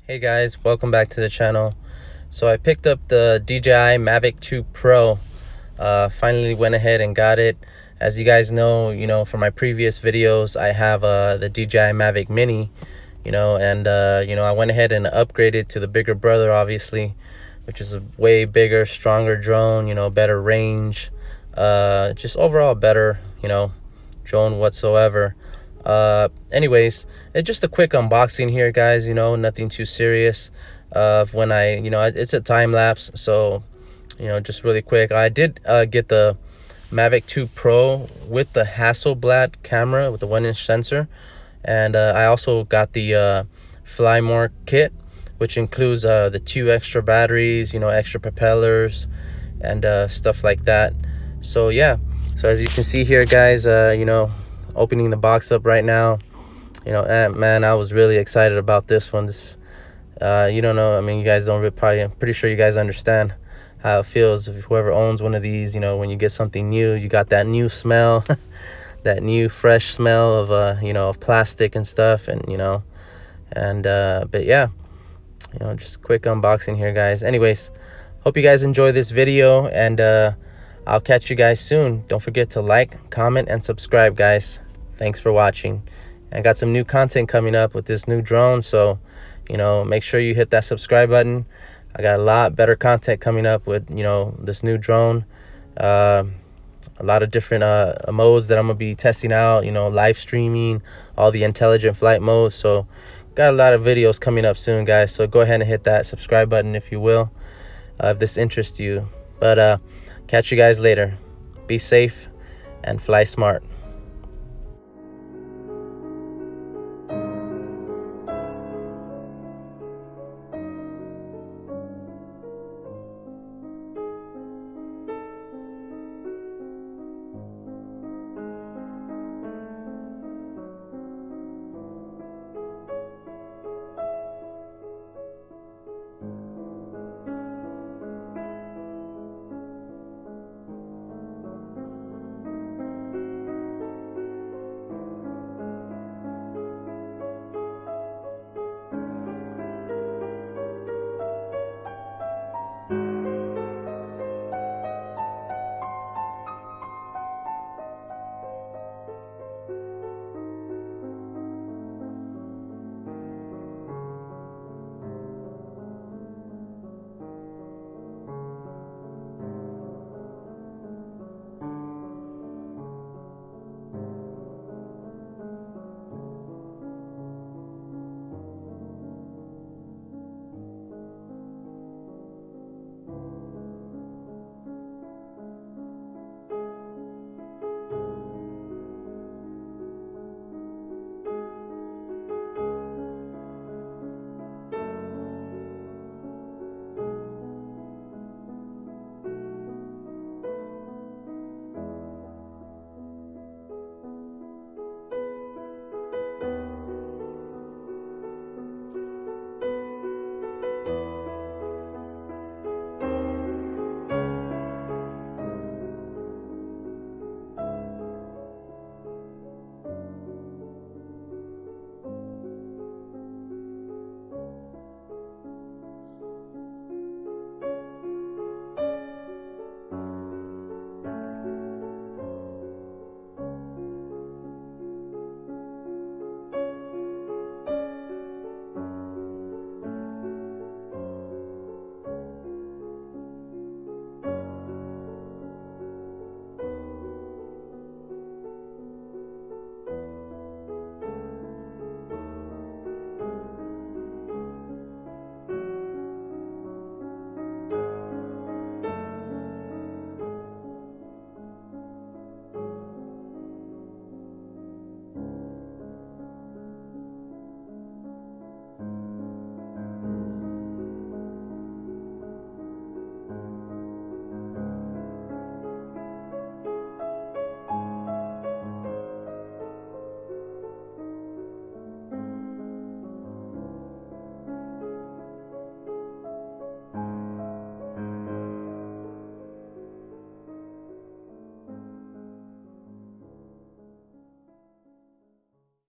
Hey guys, welcome back to the channel. So I picked up the DJI Mavic 2 Pro. Finally went ahead and got it. As you guys know, from my previous videos, I have the DJI Mavic Mini, and I went ahead and upgraded to the bigger brother, obviously, which is a way bigger, stronger drone, better range, just overall better, drone whatsoever. Anyways, it's just a quick unboxing here, guys. Nothing too serious. When it's a time lapse, so just really quick. I did get the Mavic 2 Pro with the Hasselblad camera with the 1-inch sensor, and I also got the Fly More kit, which includes the 2 extra batteries, extra propellers, and stuff like that. So yeah, so as you can see here, guys, opening the box up right now. Man, I was really excited about this one. You don't know, I mean, you guys don't probably, I'm pretty sure you guys understand how it feels if whoever owns one of these, when you get something new, you got that new smell, that new fresh smell of of plastic and stuff. And but yeah, just quick unboxing here, guys. Anyways, hope you guys enjoy this video, and I'll catch you guys soon. Don't forget to like, comment, and subscribe, guys. Thanks for watching. I got some new content coming up with this new drone, so make sure you hit that subscribe button. I got a lot better content coming up with this new drone. A lot of different modes that I'm gonna be testing out, live streaming, all the intelligent flight modes. So got a lot of videos coming up soon, guys, so go ahead and hit that subscribe button if you will, if this interests you. But catch you guys later. Be safe and fly smart.